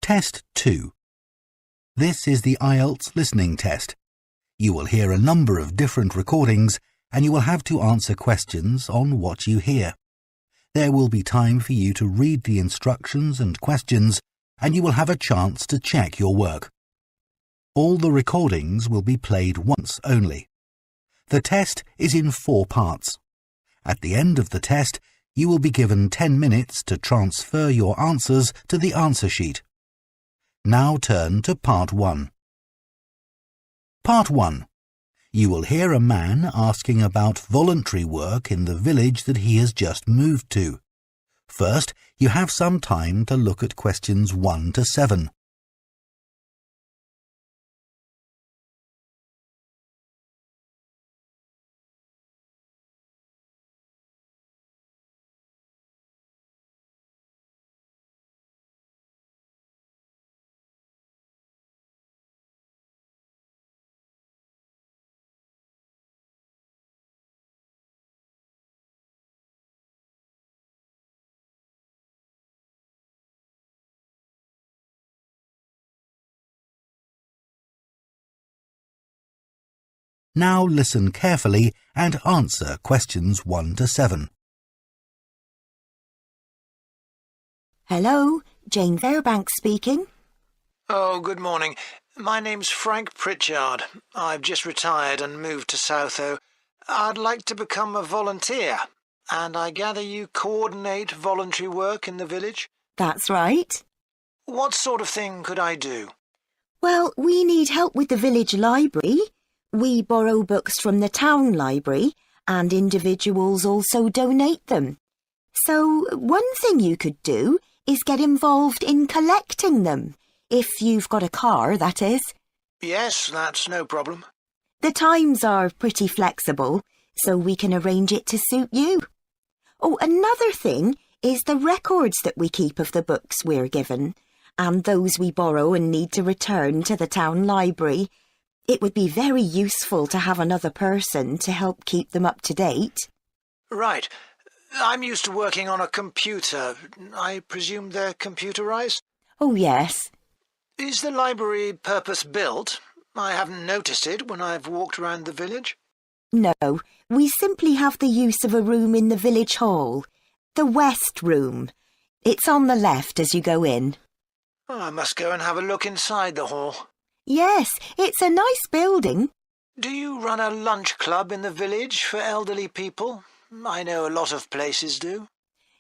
Test 2. This is the IELTS listening test. You will hear a number of different recordings and you will have to answer questions on what you hear. There will be time for you to read the instructions and questions and you will have a chance to check your work. All the recordings will be played once only. The test is in 4 parts. At the end of the test, you will be given 10 minutes to transfer your answers to the answer sheet. Now turn to Part 1. Part 1. You will hear a man asking about voluntary work in the village that he has just moved to. First, you have some time to look at questions 1 to 7. Now listen carefully and answer questions 1 to 7. Hello, Jane Fairbanks speaking. Oh, good morning. My name's Frank Pritchard. I've just retired and moved to Southo. I'd like to become a volunteer, and I gather you coordinate voluntary work in the village? That's right. What sort of thing could I do? Well, we need help with the village library. We borrow books from the town library, and individuals also donate them. So one thing you could do is get involved in collecting them, if you've got a car, that is. Yes, that's no problem. The times are pretty flexible, so we can arrange it to suit you. Oh, another thing is the records that we keep of the books we're given, and those we borrow and need to return to the town library. It would be very useful to have another person to help keep them up to date. Right. I'm used to working on a computer. I presume they're computerized? Oh, yes. Is the library purpose-built? I haven't noticed it when I've walked around the village. No, we simply have the use of a room in the village hall. The West Room. It's on the left as you go in. Oh, I must go and have a look inside the hall. Yes, it's a nice building. Do you run a lunch club in the village for elderly people? I know a lot of places do.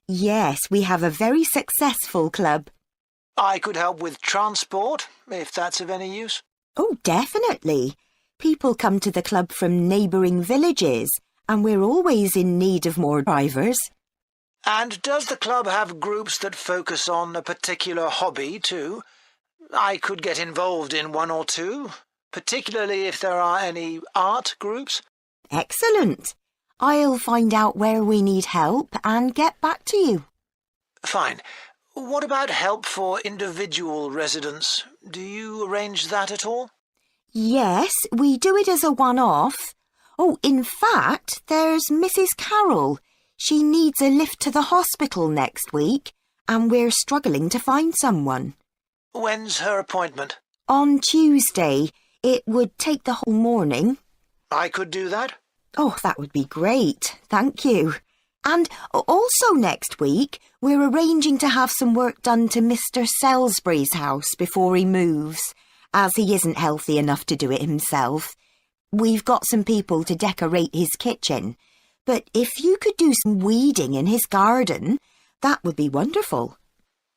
Yes, we have a very successful club. I could help with transport, if that's of any use. Oh, definitely. People come to the club from neighbouring villages, and we're always in need of more drivers. And does the club have groups that focus on a particular hobby too? I could get involved in 1 or 2, particularly if there are any art groups. Excellent. I'll find out where we need help and get back to you. Fine. What about help for individual residents? Do you arrange that at all? Yes, we do it as a one-off. Oh, in fact, there's Mrs. Carroll. She needs a lift to the hospital next week, and we're struggling to find someone. When's her appointment? On Tuesday. It would take the whole morning. I could do that? Oh, that would be great. Thank you. And also next week, we're arranging to have some work done to Mr. Salisbury's house before he moves, as he isn't healthy enough to do it himself. We've got some people to decorate his kitchen, but if you could do some weeding in his garden, that would be wonderful.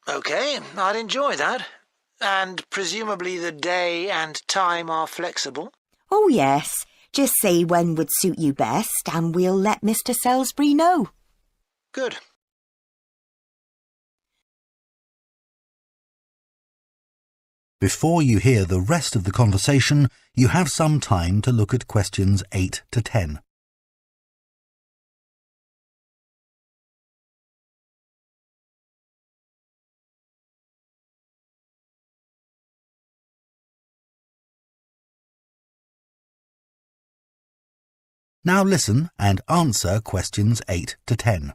OK, I'd enjoy that. And presumably the day and time are flexible? Oh, yes. Just say when would suit you best and we'll let Mr. Salisbury know. Good. Before you hear the rest of the conversation, you have some time to look at questions 8 to 10. Now listen and answer questions 8 to 10.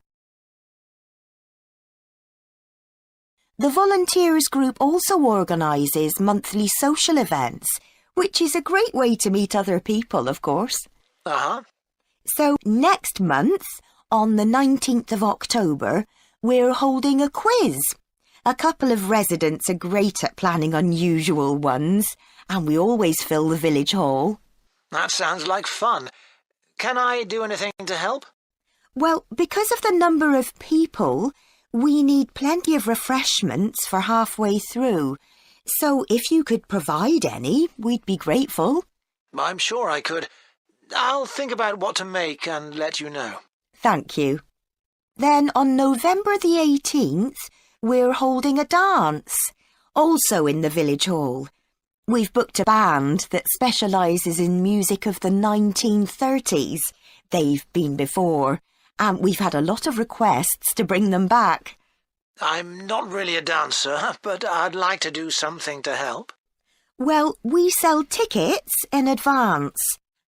The volunteers group also organises monthly social events, which is a great way to meet other people, of course. Uh-huh. So next month, on the 19th of October, we're holding a quiz. A couple of residents are great at planning unusual ones, and we always fill the village hall. That sounds like fun. Can I do anything to help? Well, because of the number of people, we need plenty of refreshments for halfway through. So if you could provide any, we'd be grateful. I'm sure I could. I'll think about what to make and let you know. Thank you. Then on November the 18th, we're holding a dance, also in the village hall. We've booked a band that specialises in music of the 1930s. They've been before, and we've had a lot of requests to bring them back. I'm not really a dancer, but I'd like to do something to help. Well, we sell tickets in advance,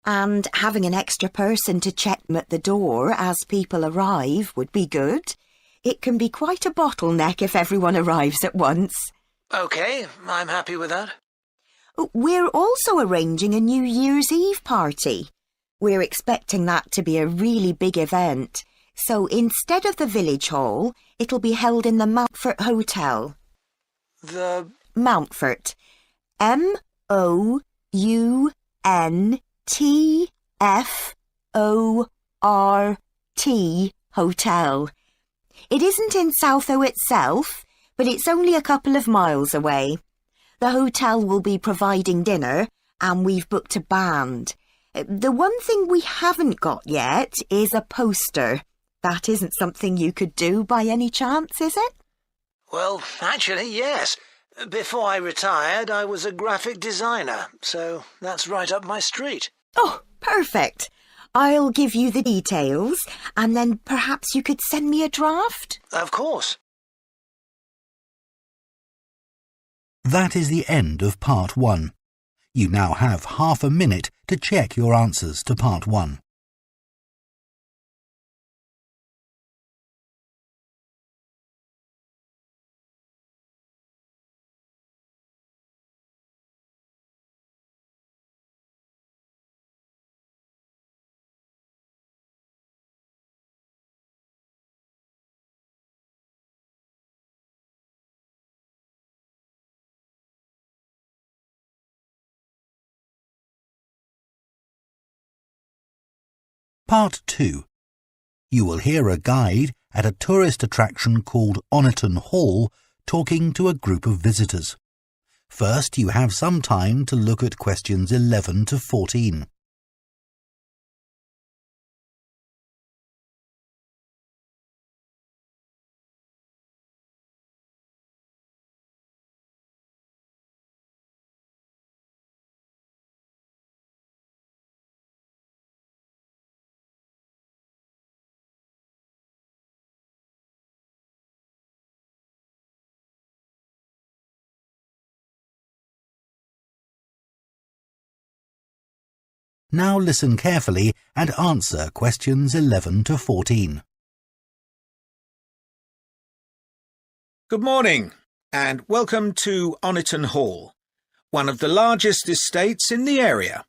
and having an extra person to check them at the door as people arrive would be good. It can be quite a bottleneck if everyone arrives at once. OK, I'm happy with that. We're also arranging a New Year's Eve party. We're expecting that to be a really big event. So instead of the village hall, it'll be held in the Mountfort Hotel. The... Mountfort. M-O-U-N-T-F-O-R-T Hotel. It isn't in Southo itself, but it's only a couple of miles away. The hotel will be providing dinner, and we've booked a band. The one thing we haven't got yet is a poster. That isn't something you could do by any chance, is it? Well, actually, yes. Before I retired, I was a graphic designer, so that's right up my street. Oh, perfect. I'll give you the details, and then perhaps you could send me a draft? Of course. That is the end of Part 1. You now have half a minute to check your answers to Part 1. Part 2. You will hear a guide at a tourist attraction called Oniton Hall talking to a group of visitors. First, you have some time to look at questions 11 to 14. Now listen carefully and answer questions 11 to 14. Good morning and welcome to Oniton Hall, one of the largest estates in the area.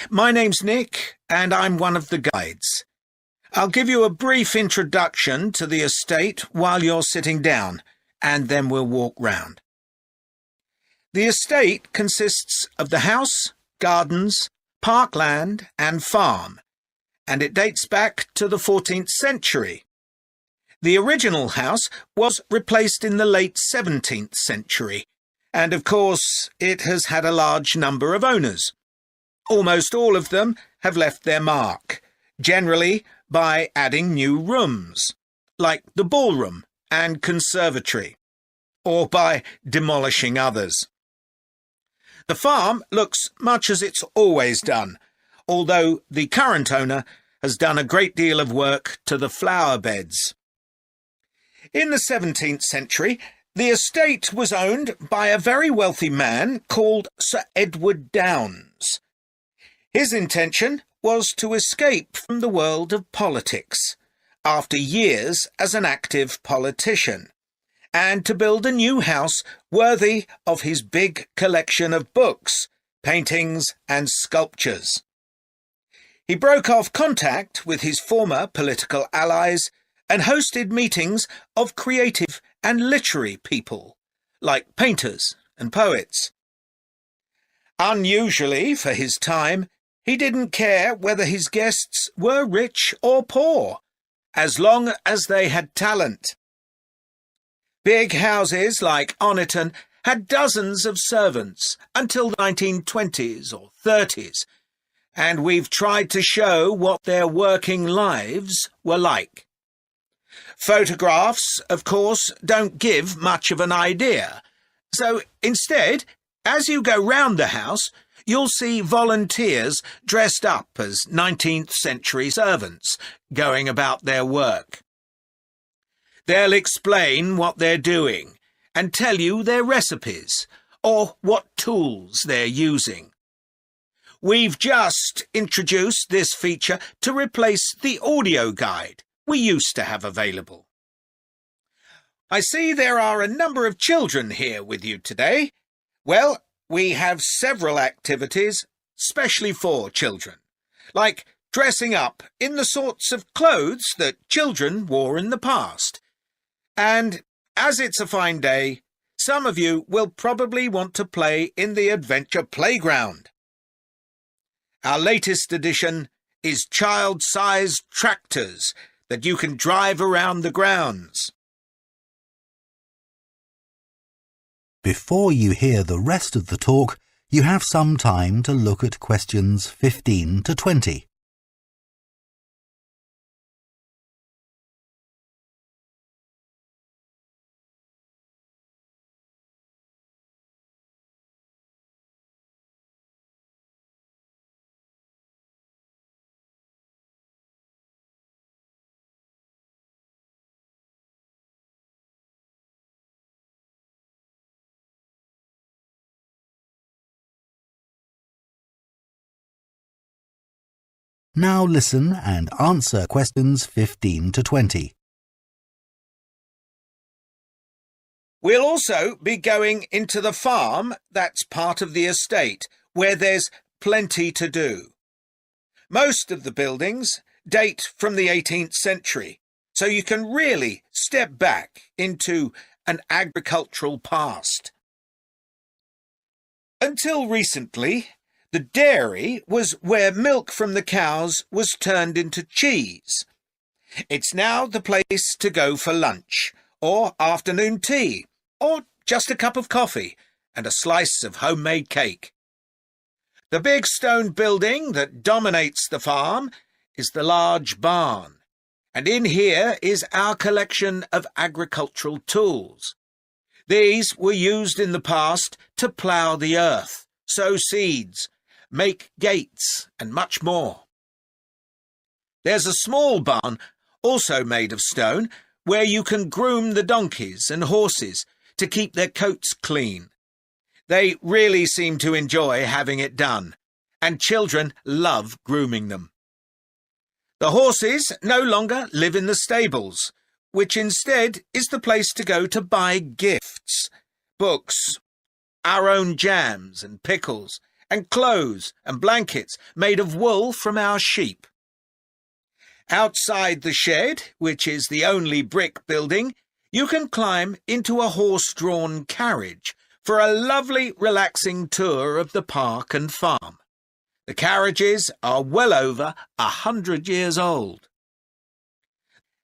My name's Nick and I'm one of the guides. I'll give you a brief introduction to the estate while you're sitting down, and then we'll walk round. The estate consists of the house, gardens, parkland and farm, and it dates back to the 14th century. The original house was replaced in the late 17th century, and of course it has had a large number of owners. Almost all of them have left their mark, generally by adding new rooms, like the ballroom and conservatory, or by demolishing others. The farm looks much as it's always done, although the current owner has done a great deal of work to the flower beds. In the 17th century, the estate was owned by a very wealthy man called Sir Edward Downes. His intention was to escape from the world of politics after years as an active politician, and to build a new house worthy of his big collection of books, paintings and sculptures. He broke off contact with his former political allies and hosted meetings of creative and literary people, like painters and poets. Unusually for his time, he didn't care whether his guests were rich or poor, as long as they had talent. Big houses like Oniton had dozens of servants until the 1920s or 30s, and we've tried to show what their working lives were like. Photographs, of course, don't give much of an idea, so instead, as you go round the house, you'll see volunteers dressed up as 19th century servants going about their work. They'll explain what they're doing and tell you their recipes or what tools they're using. We've just introduced this feature to replace the audio guide we used to have available. I see there are a number of children here with you today. Well, we have several activities specially for children, like dressing up in the sorts of clothes that children wore in the past. And as it's a fine day, some of you will probably want to play in the adventure playground. Our latest addition is child-sized tractors that you can drive around the grounds. Before you hear the rest of the talk, you have some time to look at questions 15 to 20. Now listen and answer questions 15 to 20. We'll also be going into the farm that's part of the estate, where there's plenty to do. Most of the buildings date from the 18th century, so you can really step back into an agricultural past. Until recently, the dairy was where milk from the cows was turned into cheese. It's now the place to go for lunch, or afternoon tea, or just a cup of coffee and a slice of homemade cake. The big stone building that dominates the farm is the large barn, and in here is our collection of agricultural tools. These were used in the past to plough the earth, sow seeds, make gates, and much more. There's a small barn, also made of stone, where you can groom the donkeys and horses to keep their coats clean. They really seem to enjoy having it done, and children love grooming them. The horses no longer live in the stables, which instead is the place to go to buy gifts, books, our own jams and pickles, and clothes and blankets made of wool from our sheep. Outside the shed, which is the only brick building, you can climb into a horse-drawn carriage for a lovely, relaxing tour of the park and farm. The carriages are well over 100 years old.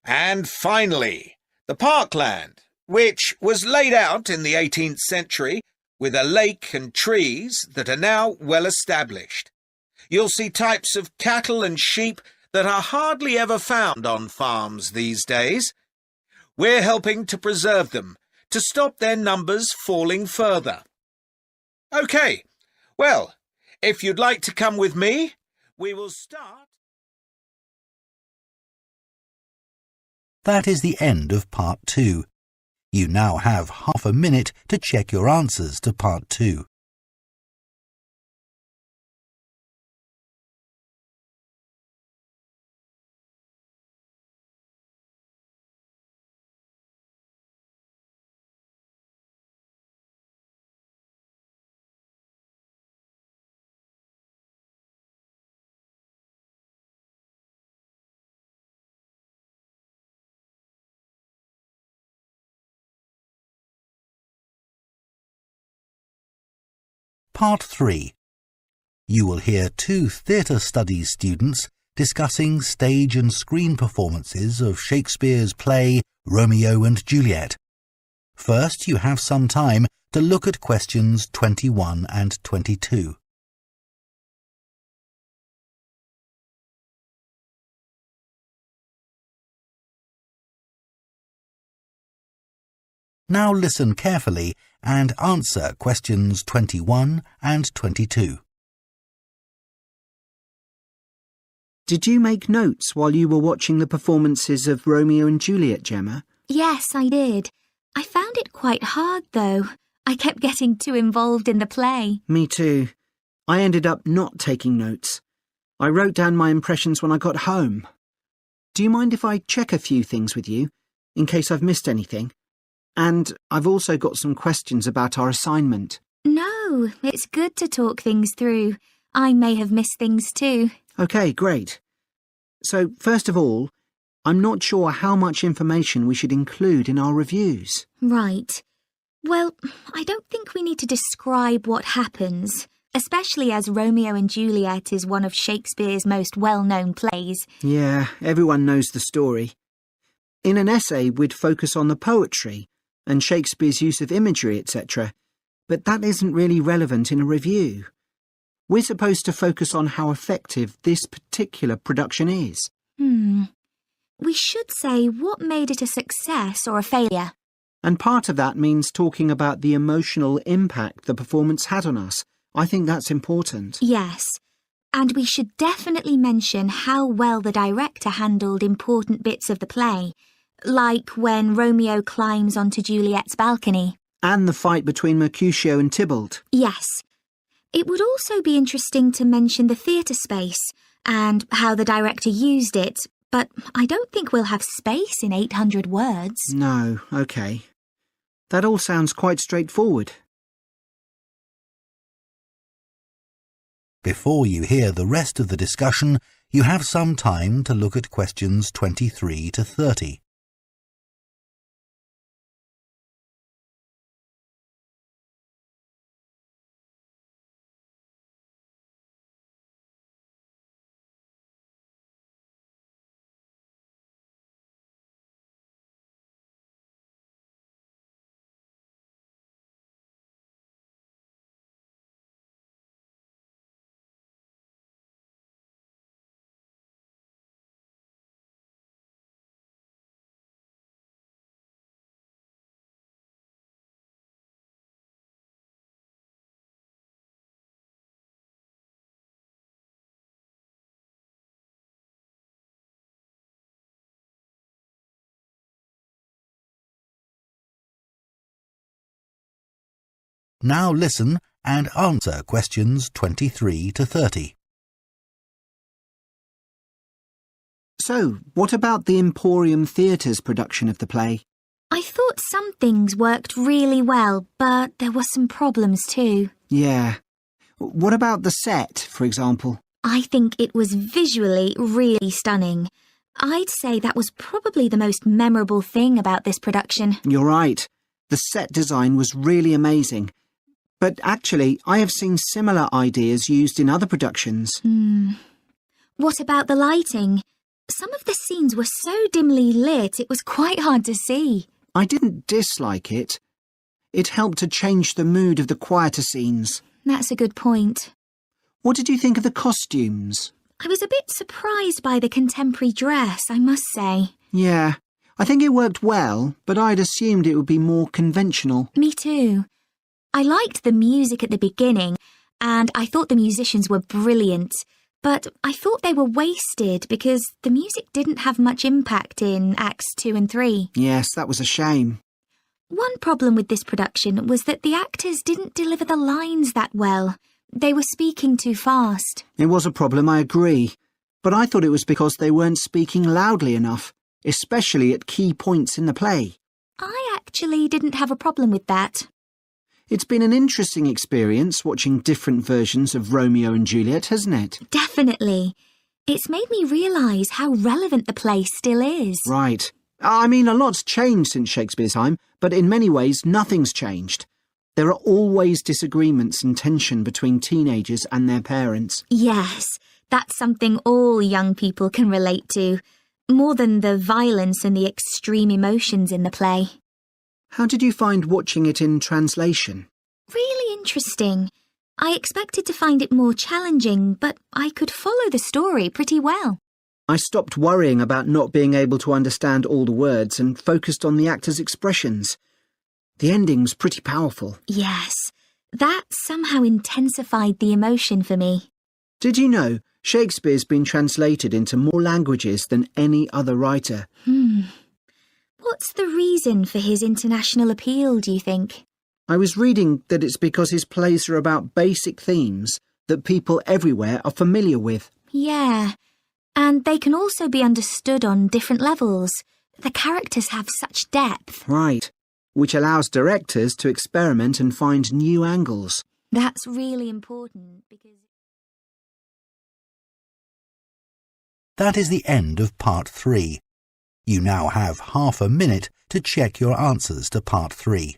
And finally, the parkland, which was laid out in the 18th century with a lake and trees that are now well established. You'll see types of cattle and sheep that are hardly ever found on farms these days. We're helping to preserve them, to stop their numbers falling further. OK, well, if you'd like to come with me, we will start. That is the end of Part 2. You now have half a minute to check your answers to Part 2. Part 3. You will hear 2 theatre studies students discussing stage and screen performances of Shakespeare's play Romeo and Juliet. First, you have some time to look at questions 21 and 22. Now listen carefully and answer questions 21 and 22. Did you make notes while you were watching the performances of Romeo and Juliet, Gemma? Yes, I did. I found it quite hard, though. I kept getting too involved in the play. Me too. I ended up not taking notes. I wrote down my impressions when I got home. Do you mind if I check a few things with you, in case I've missed anything? And I've also got some questions about our assignment. No, it's good to talk things through. I may have missed things too. OK, great. So, first of all, I'm not sure how much information we should include in our reviews. Right. Well, I don't think we need to describe what happens, especially as Romeo and Juliet is one of Shakespeare's most well-known plays. Yeah, everyone knows the story. In an essay, we'd focus on the poetry and Shakespeare's use of imagery, etc. But that isn't really relevant in a review. We're supposed to focus on how effective this particular production is. We should say what made it a success or a failure. And part of that means talking about the emotional impact the performance had on us. I think that's important. Yes. And we should definitely mention how well the director handled important bits of the play, like when Romeo climbs onto Juliet's balcony. And the fight between Mercutio and Tybalt. Yes. It would also be interesting to mention the theatre space and how the director used it, but I don't think we'll have space in 800 words. No, OK. That all sounds quite straightforward. Before you hear the rest of the discussion, you have some time to look at questions 23 to 30. Now listen and answer questions 23 to 30. So, what about the Emporium Theatre's production of the play? I thought some things worked really well, but there were some problems too. Yeah. What about the set, for example? I think it was visually really stunning. I'd say that was probably the most memorable thing about this production. You're right. The set design was really amazing. But actually, I have seen similar ideas used in other productions. What about the lighting? Some of the scenes were so dimly lit, it was quite hard to see. I didn't dislike it. It helped to change the mood of the quieter scenes. That's a good point. What did you think of the costumes? I was a bit surprised by the contemporary dress, I must say. Yeah, I think it worked well, but I'd assumed it would be more conventional. Me too. I liked the music at the beginning, and I thought the musicians were brilliant, but I thought they were wasted because the music didn't have much impact in Acts 2 and 3. Yes, that was a shame. One problem with this production was that the actors didn't deliver the lines that well. They were speaking too fast. It was a problem, I agree, but I thought it was because they weren't speaking loudly enough, especially at key points in the play. I actually didn't have a problem with that. It's been an interesting experience watching different versions of Romeo and Juliet, hasn't it? Definitely. It's made me realise how relevant the play still is. Right. I mean, a lot's changed since Shakespeare's time, but in many ways nothing's changed. There are always disagreements and tension between teenagers and their parents. Yes, that's something all young people can relate to, more than the violence and the extreme emotions in the play. How did you find watching it in translation? Really interesting. I expected to find it more challenging, but I could follow the story pretty well. I stopped worrying about not being able to understand all the words and focused on the actors' expressions. The ending's pretty powerful. Yes, that somehow intensified the emotion for me. Did you know Shakespeare's been translated into more languages than any other writer? What's the reason for his international appeal, do you think? I was reading that it's because his plays are about basic themes that people everywhere are familiar with. Yeah, and they can also be understood on different levels. The characters have such depth. Right, which allows directors to experiment and find new angles. That's really important because... That is the end of Part 3. You now have half a minute to check your answers to Part 3.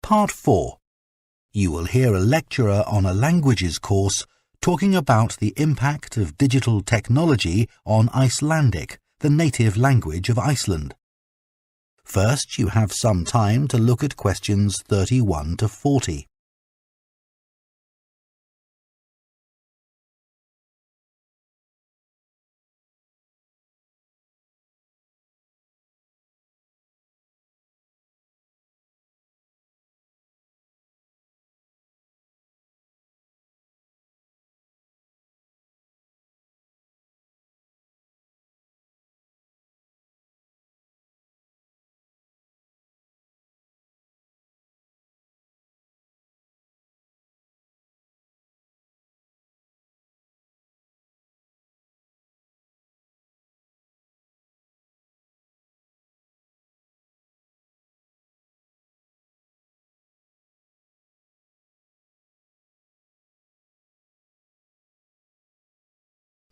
Part 4. You will hear a lecturer on a languages course talking about the impact of digital technology on Icelandic, the native language of Iceland. First, you have some time to look at questions 31 to 40.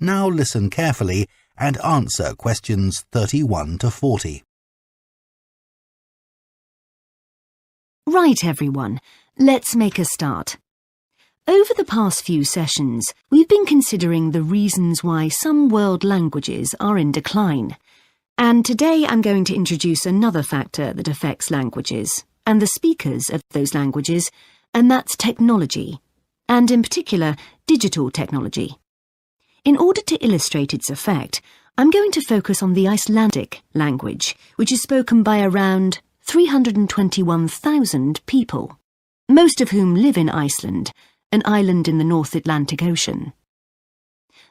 Now listen carefully and answer questions 31 to 40. Right, everyone, let's make a start. Over the past few sessions, we've been considering the reasons why some world languages are in decline. And today I'm going to introduce another factor that affects languages and the speakers of those languages, and that's technology, and in particular, digital technology. In order to illustrate its effect, I'm going to focus on the Icelandic language, which is spoken by around 321,000 people, most of whom live in Iceland, an island in the North Atlantic Ocean.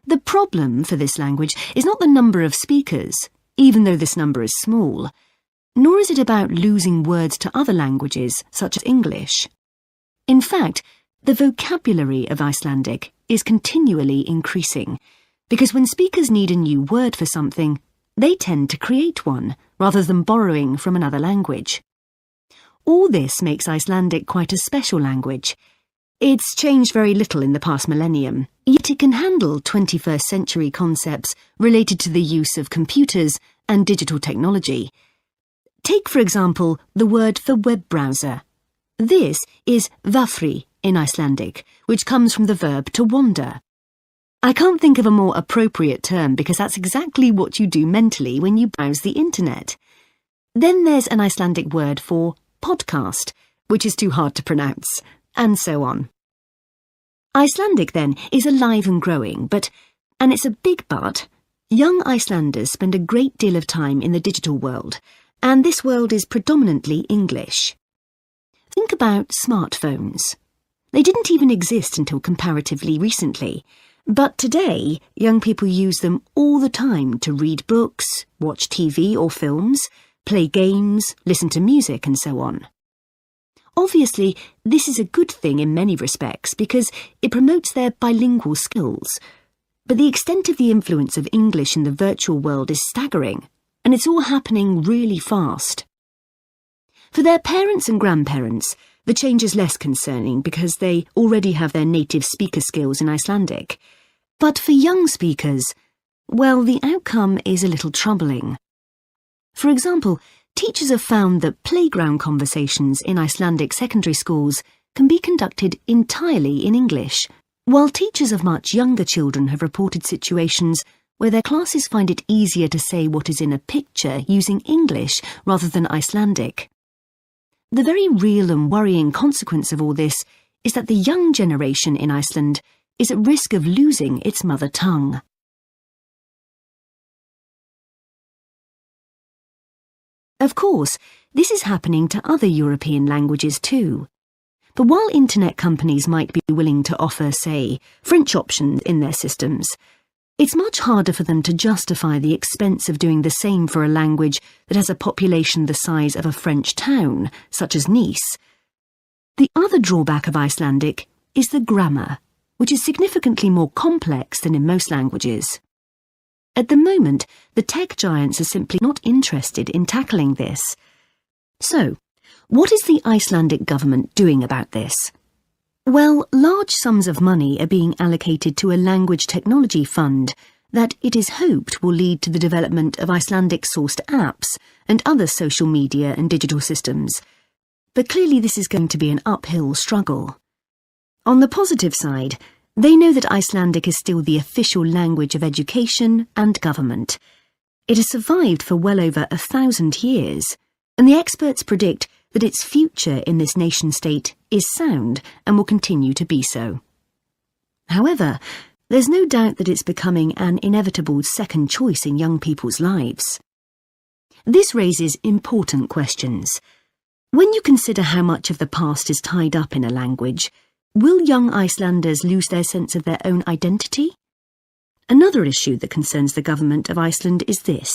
The problem for this language is not the number of speakers, even though this number is small, nor is it about losing words to other languages, such as English. In fact, the vocabulary of Icelandic is continually increasing, because when speakers need a new word for something, they tend to create one, rather than borrowing from another language. All this makes Icelandic quite a special language. It's changed very little in the past millennium, yet it can handle 21st century concepts related to the use of computers and digital technology. Take, for example, the word for web browser. This is vafri in Icelandic, which comes from the verb to wander. I can't think of a more appropriate term because that's exactly what you do mentally when you browse the internet. Then there's an Icelandic word for podcast, which is too hard to pronounce, and so on. Icelandic, then, is alive and growing, and it's a big but, young Icelanders spend a great deal of time in the digital world, and this world is predominantly English. Think about smartphones. They didn't even exist until comparatively recently, but today young people use them all the time to read books, watch TV or films, play games, listen to music, and so on. Obviously, this is a good thing in many respects because it promotes their bilingual skills. But the extent of the influence of English in the virtual world is staggering, and it's all happening really fast. For their parents and grandparents, the change is less concerning because they already have their native speaker skills in Icelandic. But for young speakers, well, the outcome is a little troubling. For example, teachers have found that playground conversations in Icelandic secondary schools can be conducted entirely in English, while teachers of much younger children have reported situations where their classes find it easier to say what is in a picture using English rather than Icelandic. The very real and worrying consequence of all this is that the young generation in Iceland is at risk of losing its mother tongue. Of course, this is happening to other European languages too. But while internet companies might be willing to offer, say, French options in their systems, it's much harder for them to justify the expense of doing the same for a language that has a population the size of a French town, such as Nice. The other drawback of Icelandic is the grammar, which is significantly more complex than in most languages. At the moment, the tech giants are simply not interested in tackling this. So, what is the Icelandic government doing about this? Well, large sums of money are being allocated to a language technology fund that it is hoped will lead to the development of Icelandic-sourced apps and other social media and digital systems. But clearly this is going to be an uphill struggle. On the positive side, they know that Icelandic is still the official language of education and government. It has survived for well over 1,000 years, and the experts predict that its future in this nation-state is sound and will continue to be so. However, there's no doubt that it's becoming an inevitable second choice in young people's lives. This raises important questions. When you consider how much of the past is tied up in a language, will young Icelanders lose their sense of their own identity? Another issue that concerns the government of Iceland is this.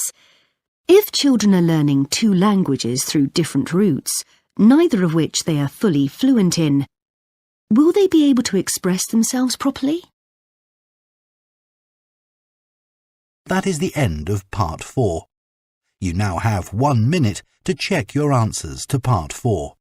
If children are learning two languages through different routes, neither of which they are fully fluent in, will they be able to express themselves properly? That is the end of Part 4. You now have 1 minute to check your answers to Part 4.